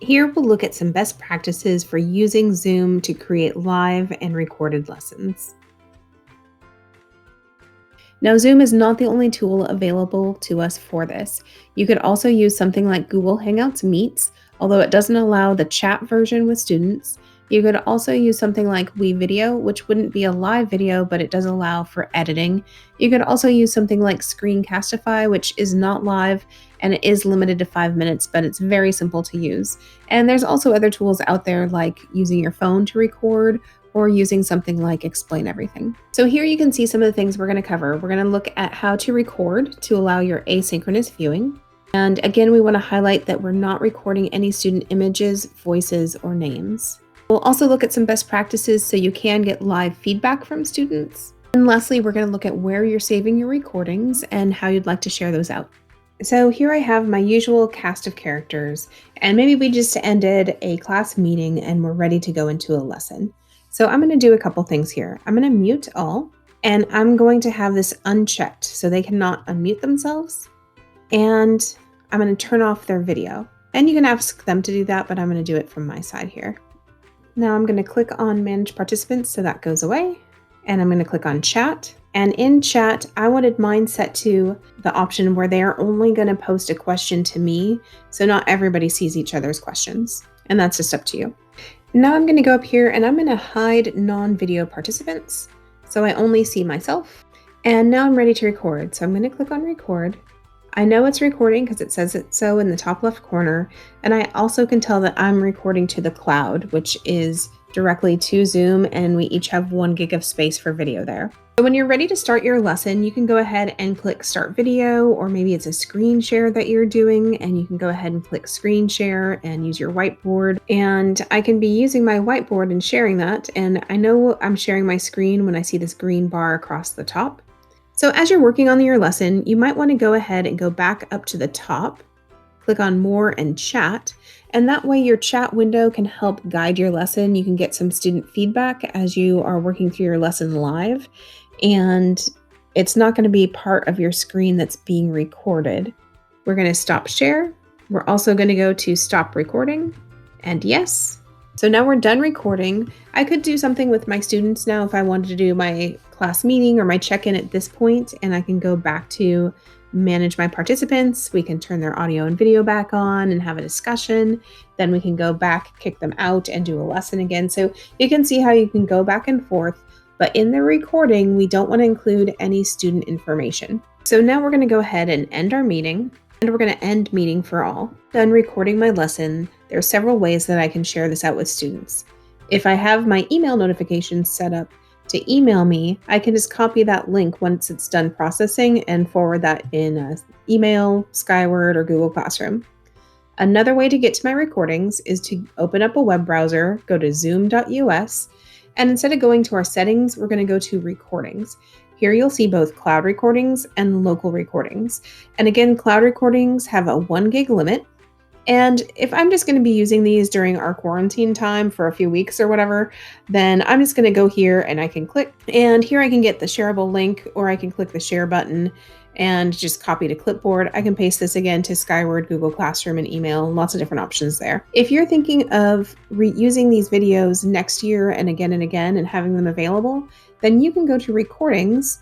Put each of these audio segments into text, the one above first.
Here we'll look at some best practices for using Zoom to create live and recorded lessons. Now, Zoom is not the only tool available to us for this. You could also use something like Google Hangouts Meets, although it doesn't allow the chat version with students. You could also use something like WeVideo, which wouldn't be a live video, but it does allow for editing. You could also use something like Screencastify, which is not live and it is limited to 5 minutes, but it's very simple to use. And there's also other tools out there like using your phone to record or using something like Explain Everything. So here you can see some of the things we're going to cover. We're going to look at how to record to allow your asynchronous viewing. And again, we want to highlight that we're not recording any student images, voices, or names. We'll also look at some best practices so you can get live feedback from students. And lastly, we're going to look at where you're saving your recordings and how you'd like to share those out. So here I have my usual cast of characters, and maybe we just ended a class meeting and we're ready to go into a lesson. So I'm going to do a couple things here. I'm going to mute all, and I'm going to have this unchecked so they cannot unmute themselves. And I'm going to turn off their video. And you can ask them to do that, but I'm going to do it from my side here. Now I'm going to click on Manage Participants so that goes away. And I'm going to click on Chat. And in Chat, I wanted mine set to the option where they are only going to post a question to me, so not everybody sees each other's questions. And that's just up to you. Now I'm going to go up here and I'm going to hide non-video participants, so I only see myself. And now I'm ready to record. So I'm going to click on Record. I know it's recording because it says it so in the top left corner. And I also can tell that I'm recording to the cloud, which is directly to Zoom, and we each have 1 gig of space for video there. So when you're ready to start your lesson, you can go ahead and click Start Video, or maybe it's a screen share that you're doing, and you can go ahead and click Screen Share and use your whiteboard. And I can be using my whiteboard and sharing that, and I know I'm sharing my screen when I see this green bar across the top. So as you're working on your lesson, you might want to go ahead and go back up to the top, click on More and Chat, and that way your chat window can help guide your lesson. You can get some student feedback as you are working through your lesson live, and it's not going to be part of your screen that's being recorded. We're going to stop share. We're also going to go to stop recording, and yes. So now we're done recording. I could do something with my students now if I wanted to do my class meeting or my check-in at this point, and I can go back to manage my participants. We can turn their audio and video back on and have a discussion. Then we can go back, kick them out, and do a lesson again. So you can see how you can go back and forth, but in the recording, we don't want to include any student information. So now we're going to go ahead and end our meeting, and we're going to end meeting for all. Done recording my lesson. There are several ways that I can share this out with students. If I have my email notifications set up to email me, I can just copy that link once it's done processing and forward that in email, Skyward, or Google Classroom. Another way to get to my recordings is to open up a web browser, go to zoom.us, and instead of going to our settings, we're going to go to recordings. Here you'll see both cloud recordings and local recordings. And again, cloud recordings have a 1 gig limit. And if I'm just going to be using these during our quarantine time for a few weeks or whatever, then I'm just going to go here and I can click, and here I can get the shareable link, or I can click the share button and just copy to clipboard. I can paste this again to Skyward, Google Classroom, and email, lots of different options there. If you're thinking of reusing these videos next year and again and having them available, then you can go to recordings.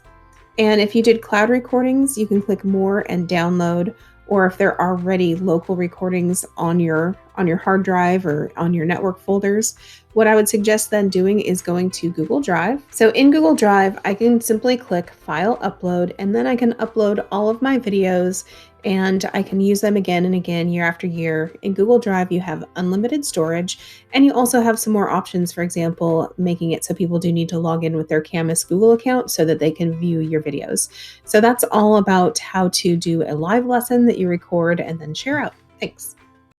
And if you did cloud recordings, you can click more and download. Or if there are already local recordings on your hard drive or on your network folders, what I would suggest then doing is going to Google Drive. So in Google Drive, I can simply click File Upload, and then I can upload all of my videos, and I can use them again and again, year after year. In Google Drive, you have unlimited storage, and you also have some more options, for example, making it so people do need to log in with their Canvas Google account so that they can view your videos. So that's all about how to do a live lesson that you record and then share out. Thanks.